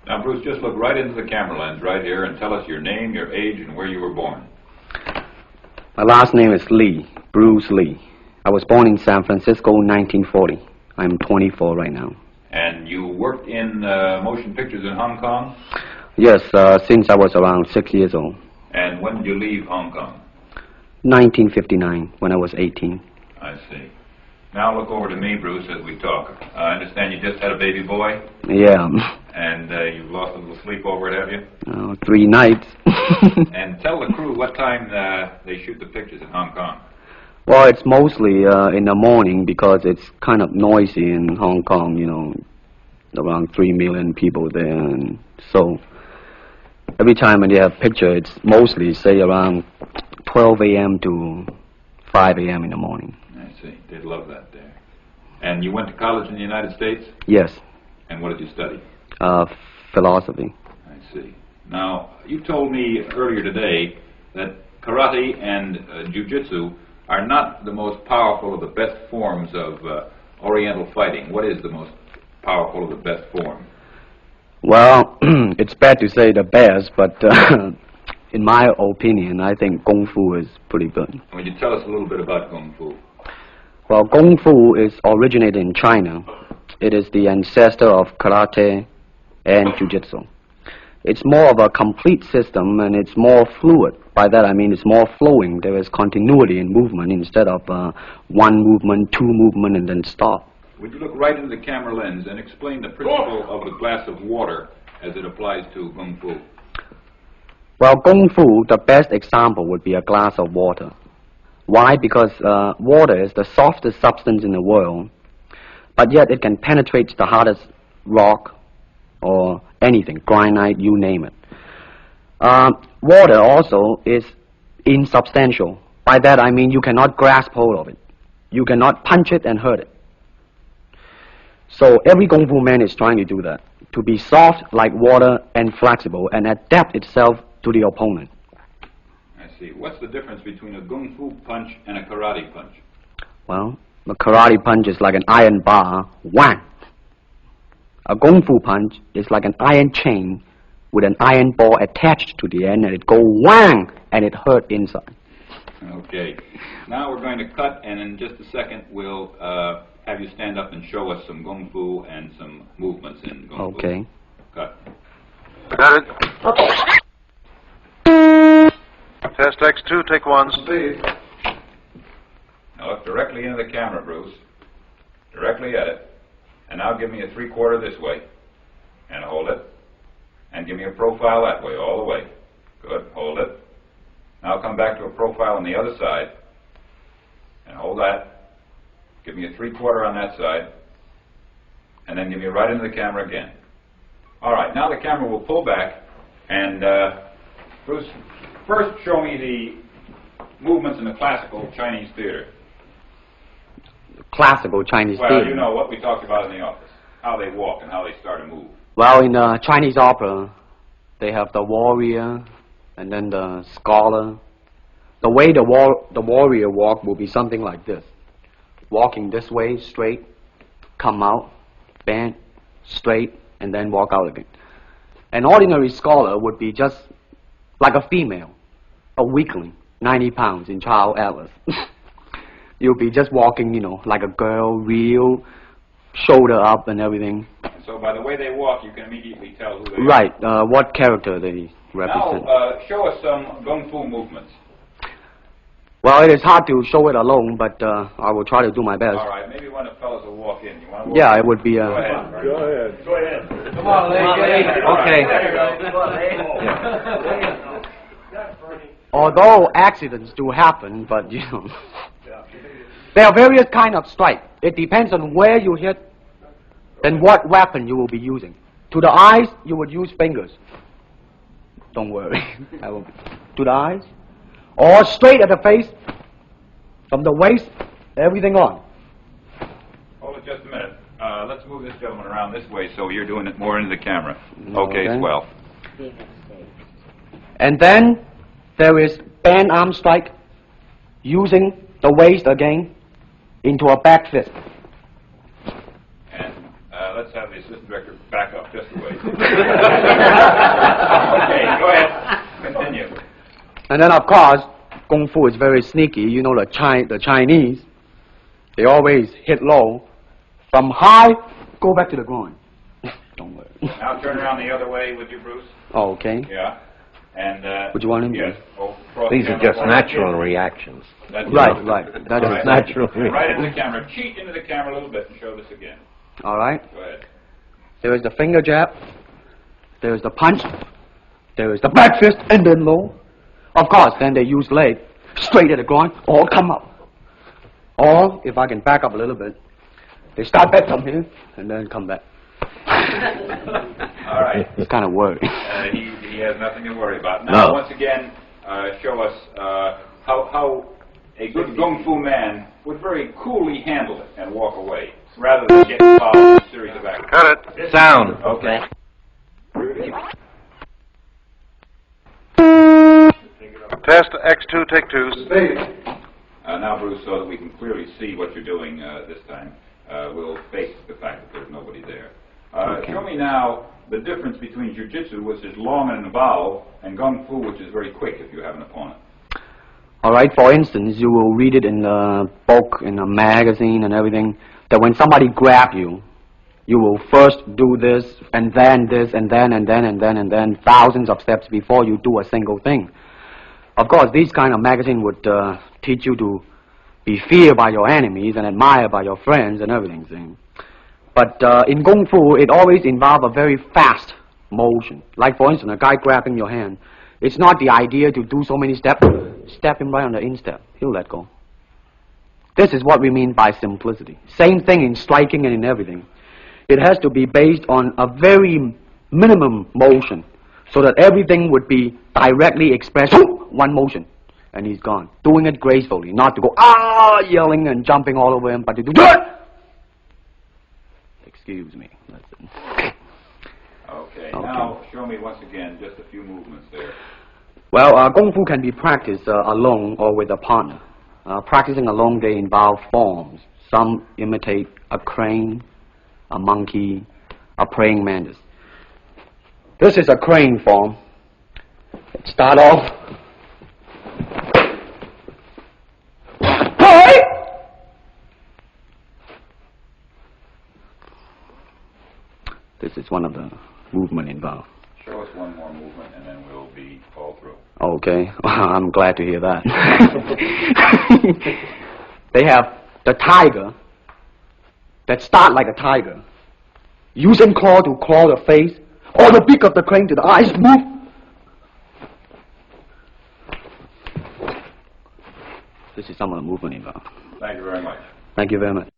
Now, Bruce, just look right into the camera lens right here and tell us your name, your age, and where you were born. My last name is Lee, Bruce Lee. I was born in San Francisco in 1940. I'm 24 right now. And you worked in motion pictures in Hong Kong? Yes, since I was around 6 years old. And when did you leave Hong Kong? 1959, when I was 18. I see. Now look over to me, Bruce, as we talk. I understand you just had a baby boy? Yeah. And you've lost a little sleep over it, have you? 3 nights. And tell the crew what time they shoot the pictures in Hong Kong. Well, it's mostly in the morning because it's kind of noisy in Hong Kong, you know, around 3 million people there. And so every time when they have picture, it's mostly, say, around 12 a.m. to 5 a.m. in the morning. I see. They'd love that there. And you went to college in the United States? Yes. And what did you study? Philosophy. I see. Now, you told me earlier today that karate and jiu-jitsu are not the most powerful of the best forms of Oriental fighting. What is the most powerful of the best form? Well, it's bad to say the best, but in my opinion, I think Kung Fu is pretty good. Would you tell us a little bit about Kung Fu? Well, Kung Fu is originated in China. It is the ancestor of karate and jiu-jitsu. It's more of a complete system, and it's more fluid. By that I mean it's more flowing. There is continuity in movement instead of one movement, two movement, and then stop. Would you look right into the camera lens and explain the principle of the glass of water as it applies to Kung Fu? Well, Kung Fu, the best example would be a glass of water. Why? Because water is the softest substance in the world, but yet it can penetrate the hardest rock or anything, granite, you name it. Water also is insubstantial. By that I mean you cannot grasp hold of it. You cannot punch it and hurt it. So every Kung Fu man is trying to do that, to be soft like water and flexible and adapt itself to the opponent. I see. What's the difference between a Kung Fu punch and a karate punch? Well, a karate punch is like an iron bar, whang. A Kung Fu punch is like an iron chain with an iron ball attached to the end, and it go whang, and it hurt inside. Okay. Now we're going to cut, and in just a second we'll have you stand up and show us some Kung Fu and some movements in Kung Fu. Okay. Cut. Got it. Test X2, take 1. Speed. Now look directly into the camera, Bruce. Directly at it. And now give me a 3/4 this way. And hold it. And give me a profile that way, all the way. Good. Hold it. Now come back to a profile on the other side. And hold that. Give me a 3/4 on that side. And then give me right into the camera again. All right. Now the camera will pull back. And Bruce, first show me the movements in the classical Chinese theater. Classical Chinese Well, theater. you know what we talked about in the office. How they walk and how they start to move. Well, in Chinese opera, they have the warrior and then the scholar. The way the warrior walk will be something like this. Walking this way, straight, come out, bend, straight, and then walk out again. An ordinary scholar would be just like a female, a weakling, 90 pounds in Child Atlas. You'll be just walking, you know, like a girl, real, shoulder up and everything. So by the way they walk, you can immediately tell who they Right, what character they represent. Now, show us some Kung Fu movements. Well, it is hard to show it alone, but I will try to do my best. All right, maybe one of the fellows will walk in. You want to walk Yeah, in? it would be... Go ahead. Go ahead. Go ahead. Come on, lady. Okay. Although accidents do happen, but, you know... There are various kind of strike. It depends on where you hit, then what weapon you will be using. To the eyes, you would use fingers. Don't worry. To the eyes. Or straight at the face, from the waist, everything on. Hold it just a minute. Let's move this gentleman around this way so you're doing it more into the camera. Okay, swell. And then there is band arm strike, using the waist again into a back fist. And let's have the assistant director back up just a ways. Okay, go ahead. Continue. And then, of course, Kung Fu is very sneaky. You know, the Chinese, they always hit low. From high, go back to the groin. Don't worry. Now turn around the other way with you, Bruce. Oh, okay. Yeah. And, Would you want him to? yes. Cross These the are camera just forward. natural reactions. That's Right, it. right. That All is right. natural. Right into the camera. Cheat into the camera a little bit and show this again. All right. Go ahead. There is the finger jab. There is the punch. There is the back fist and then low. Of course, then they use leg straight at the groin or come up. Or, if I can back up a little bit, they start back from here and then come back. All right. It's kind of worry. He has nothing to worry about. Now, No. once again, show us how a good Kung Fu man would very coolly handle it and walk away, rather than get involved in a series of actions. Cut it. Sound. Okay. Test X2, take 2. Now, Bruce, so that we can clearly see what you're doing this time, we'll face the fact that there's nobody there. Okay. Show me now the difference between Jiu-Jitsu, which is long and involved, and Kung Fu, which is very quick if you have an opponent. All right, for instance, you will read it in the book, in a magazine and everything, that when somebody grab you, you will first do this, and then this, and then, thousands of steps before you do a single thing. Of course, these kind of magazine would teach you to be feared by your enemies and admired by your friends and everything. See? But in Kung Fu, it always involves a very fast motion. Like, for instance, a guy grabbing your hand. It's not the idea to do so many steps. Step him right on the instep. He'll let go. This is what we mean by simplicity. Same thing in striking and in everything. It has to be based on a very minimum motion so that everything would be directly expressed. One motion. And he's gone. Doing it gracefully. Not to go, yelling and jumping all over him, but to do Excuse me. That's it. Okay. Okay. Now, show me once again just a few movements there. Well, Kung Fu can be practiced alone or with a partner. Practicing alone, they involve forms. Some imitate a crane, a monkey, a praying mantis. This is a crane form. Start off. Hey! This is one of the movement involved. Show us one more movement, and then we'll be all through. Okay, I'm glad to hear that. They have the tiger that start like a tiger, using claw to claw the face, or the beak of the crane to the eyes move. This is some of the movement involved. Thank you very much. Thank you very much.